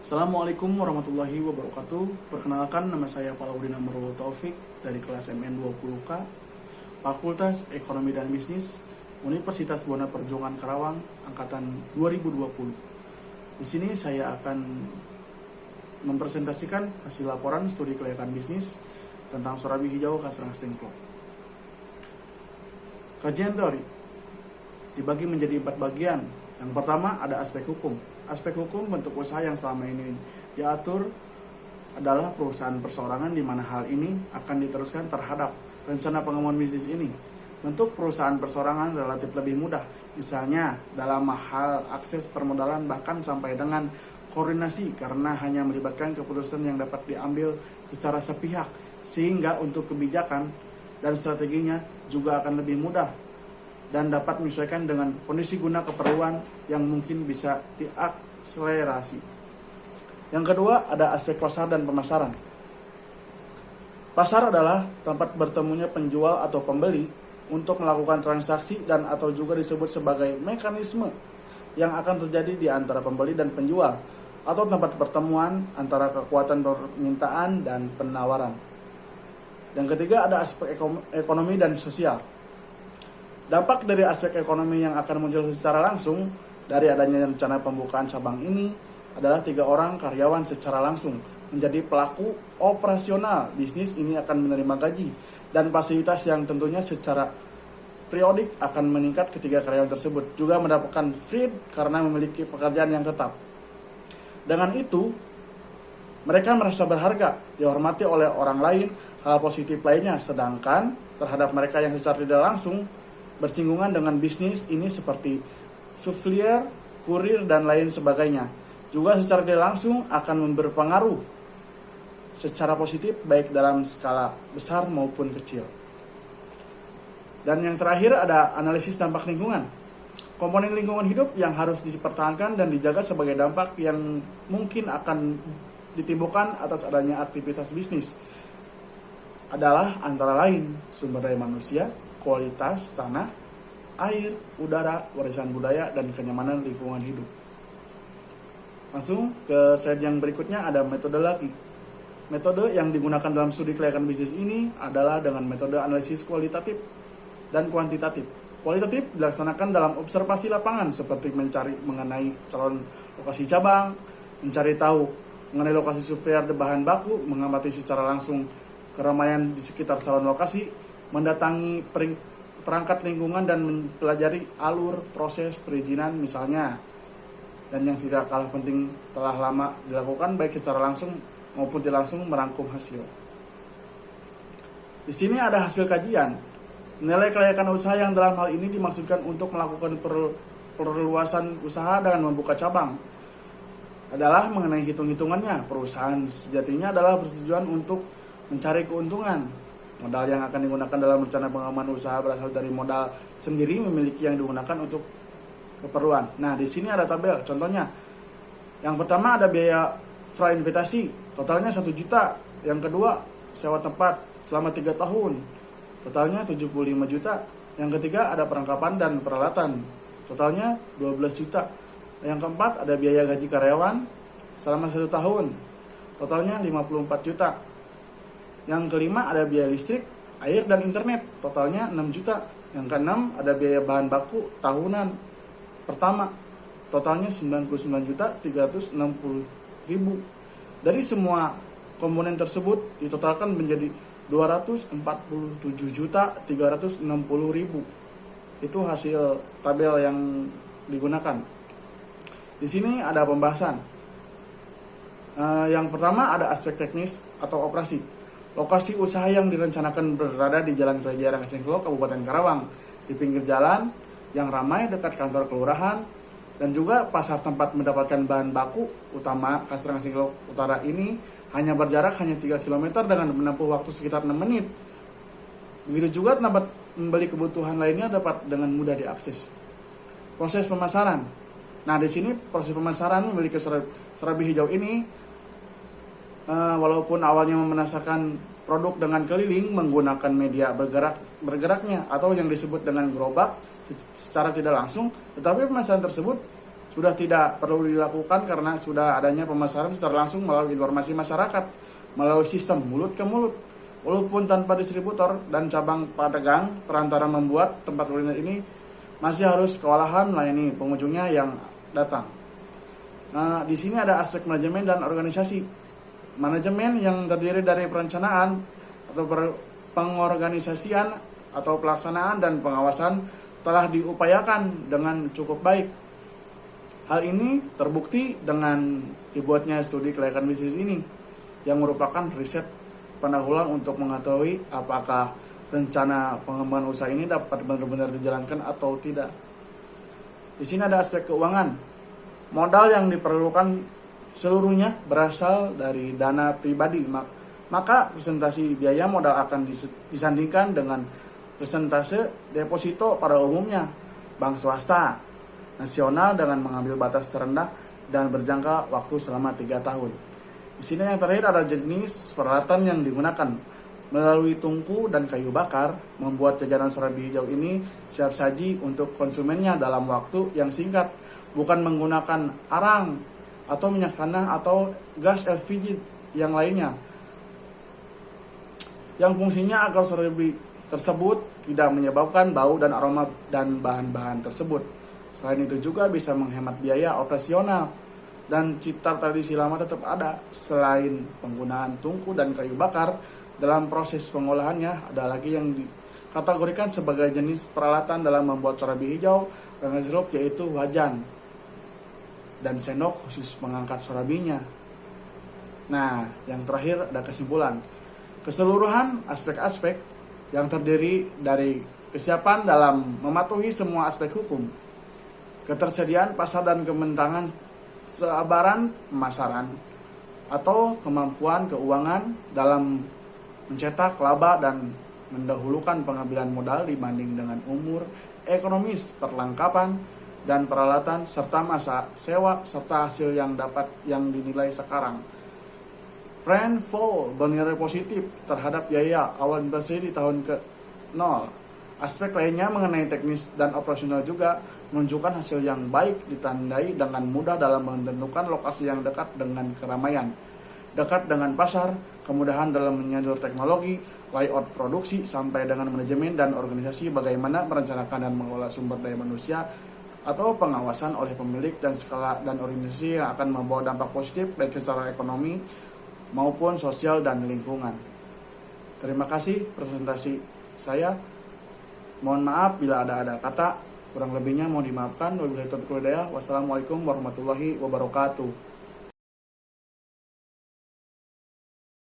Assalamualaikum warahmatullahi wabarakatuh. Perkenalkan, nama saya Palaudin Amrul Taufik dari kelas MN20K, Fakultas Ekonomi dan Bisnis, Universitas Buana Perjuangan Karawang, angkatan 2020. Di sini saya akan mempresentasikan hasil laporan studi kelayakan bisnis tentang Sorabi Hijau Kasrangas Dengklok. Kajian teori dibagi menjadi 4 bagian. Yang pertama ada aspek hukum. Aspek hukum bentuk usaha yang selama ini diatur adalah perusahaan perseorangan, di mana hal ini akan diteruskan terhadap rencana pengembangan bisnis ini. Bentuk perusahaan perseorangan relatif lebih mudah, misalnya dalam hal akses permodalan bahkan sampai dengan koordinasi, karena hanya melibatkan keputusan yang dapat diambil secara sepihak, sehingga untuk kebijakan dan strateginya juga akan lebih mudah dan dapat menyesuaikan dengan kondisi guna keperluan yang mungkin bisa diakselerasi. Yang kedua, ada aspek pasar dan pemasaran. Pasar adalah tempat bertemunya penjual atau pembeli untuk melakukan transaksi dan atau juga disebut sebagai mekanisme yang akan terjadi di antara pembeli dan penjual, atau tempat pertemuan antara kekuatan permintaan dan penawaran. Yang ketiga, ada aspek ekonomi dan sosial. Dampak dari aspek ekonomi yang akan muncul secara langsung dari adanya rencana pembukaan cabang ini adalah 3 orang karyawan secara langsung menjadi pelaku operasional. Bisnis ini akan menerima gaji dan fasilitas yang tentunya secara periodik akan meningkat ketika karyawan tersebut juga mendapatkan free karena memiliki pekerjaan yang tetap. Dengan itu, mereka merasa berharga, dihormati oleh orang lain, hal positif lainnya, sedangkan terhadap mereka yang secara tidak langsung bersinggungan dengan bisnis ini seperti supplier, kurir, dan lain sebagainya, juga secara tidak langsung akan berpengaruh secara positif baik dalam skala besar maupun kecil. Dan yang terakhir ada analisis dampak lingkungan. Komponen lingkungan hidup yang harus dipertahankan dan dijaga sebagai dampak yang mungkin akan ditimbulkan atas adanya aktivitas bisnis adalah antara lain sumber daya manusia, kualitas tanah, air, udara, warisan budaya, dan kenyamanan lingkungan hidup. Langsung ke slide yang berikutnya, ada metodologi. Metode yang digunakan dalam studi kelayakan bisnis ini adalah dengan metode analisis kualitatif dan kuantitatif. Kualitatif dilaksanakan dalam observasi lapangan seperti mencari mengenai calon lokasi cabang, mencari tahu mengenai lokasi supplier bahan baku, mengamati secara langsung keramaian di sekitar calon lokasi, mendatangi perangkat lingkungan dan mempelajari alur proses perizinan misalnya. Dan yang tidak kalah penting telah lama dilakukan baik secara langsung maupun tidak langsung merangkum hasil. Di sini ada hasil kajian. Nilai kelayakan usaha yang dalam hal ini dimaksudkan untuk melakukan perluasan usaha dengan membuka cabang adalah mengenai hitung-hitungannya. Perusahaan sejatinya adalah bertujuan untuk mencari keuntungan. Modal yang akan digunakan dalam rencana pengembangan usaha berasal dari modal sendiri memiliki yang digunakan untuk keperluan. Nah, di sini ada tabel. Contohnya, yang pertama ada biaya prainvestasi, totalnya 1 juta. Yang kedua, sewa tempat selama 3 tahun, totalnya 75 juta. Yang ketiga ada perlengkapan dan peralatan, totalnya 12 juta. Yang keempat ada biaya gaji karyawan selama 1 tahun, totalnya 54 juta. Yang kelima ada biaya listrik, air, dan internet, totalnya 6 juta. Yang keenam ada biaya bahan baku tahunan pertama, totalnya 99.360.000. Dari semua komponen tersebut ditotalkan menjadi 247.360.000. Itu hasil tabel yang digunakan. Di sini ada pembahasan. Yang pertama ada aspek teknis atau operasi. Lokasi usaha yang direncanakan berada di Jalan Kerajaan Dengklok, Kabupaten Karawang, di pinggir jalan yang ramai dekat kantor kelurahan, dan juga pasar tempat mendapatkan bahan baku utama Kasrangas Dengklok Utara ini hanya berjarak hanya 3 km dengan menempuh waktu sekitar 6 menit. Begitu juga tempat membeli kebutuhan lainnya dapat dengan mudah diakses. Proses pemasaran. Nah, di sini proses pemasaran memiliki Sorabi Hijau ini walaupun awalnya memasarkan produk dengan keliling menggunakan media bergeraknya atau yang disebut dengan gerobak secara tidak langsung, tetapi pemasaran tersebut sudah tidak perlu dilakukan karena sudah adanya pemasaran secara langsung melalui informasi masyarakat, melalui sistem mulut ke mulut. Walaupun tanpa distributor dan cabang pedagang, perantara membuat tempat kuliner ini masih harus kewalahan melayani pengunjungnya yang datang. Nah, di sini ada aspek manajemen dan organisasi. Manajemen yang terdiri dari perencanaan atau pengorganisasian atau pelaksanaan dan pengawasan telah diupayakan dengan cukup baik. Hal ini terbukti dengan dibuatnya studi kelayakan bisnis ini yang merupakan riset pendahuluan untuk mengetahui apakah rencana pengembangan usaha ini dapat benar-benar dijalankan atau tidak. Di sini ada aspek keuangan. Modal yang diperlukan seluruhnya berasal dari dana pribadi, maka presentasi biaya modal akan disandingkan dengan persentase deposito pada umumnya bank swasta nasional dengan mengambil batas terendah dan berjangka waktu selama 3 tahun. Di sini yang terakhir ada jenis peralatan yang digunakan. Melalui tungku dan kayu bakar, membuat jajanan surabi hijau ini siap saji untuk konsumennya dalam waktu yang singkat, bukan menggunakan arang atau minyak tanah atau gas LPG yang lainnya, yang fungsinya agar surabi tersebut tidak menyebabkan bau dan aroma dan bahan-bahan tersebut. Selain itu juga bisa menghemat biaya operasional dan cita tradisi lama tetap ada. Selain penggunaan tungku dan kayu bakar dalam proses pengolahannya, ada lagi yang dikategorikan sebagai jenis peralatan dalam membuat surabi hijau dan sirup, yaitu wajan dan sendok khusus mengangkat surabinya. Nah, yang terakhir ada kesimpulan. Keseluruhan aspek-aspek yang terdiri dari kesiapan dalam mematuhi semua aspek hukum, ketersediaan pasar dan kementangan seabaran pemasaran, atau kemampuan keuangan dalam mencetak laba dan mendahulukan pengambilan modal dibanding dengan umur ekonomis, perlengkapan dan peralatan serta masa sewa serta hasil yang dinilai sekarang. Brand Fall bernilai positif terhadap biaya awal investasi di tahun ke-0. Aspek lainnya mengenai teknis dan operasional juga menunjukkan hasil yang baik, ditandai dengan mudah dalam menentukan lokasi yang dekat dengan keramaian, dekat dengan pasar, kemudahan dalam menyalur teknologi, layout produksi, sampai dengan manajemen dan organisasi bagaimana merencanakan dan mengelola sumber daya manusia atau pengawasan oleh pemilik dan skala dan organisasi yang akan membawa dampak positif baik secara ekonomi maupun sosial dan lingkungan. Terima kasih presentasi saya. Mohon maaf bila ada kata kurang lebihnya mohon dimaafkan. Wassalamualaikum warahmatullahi wabarakatuh.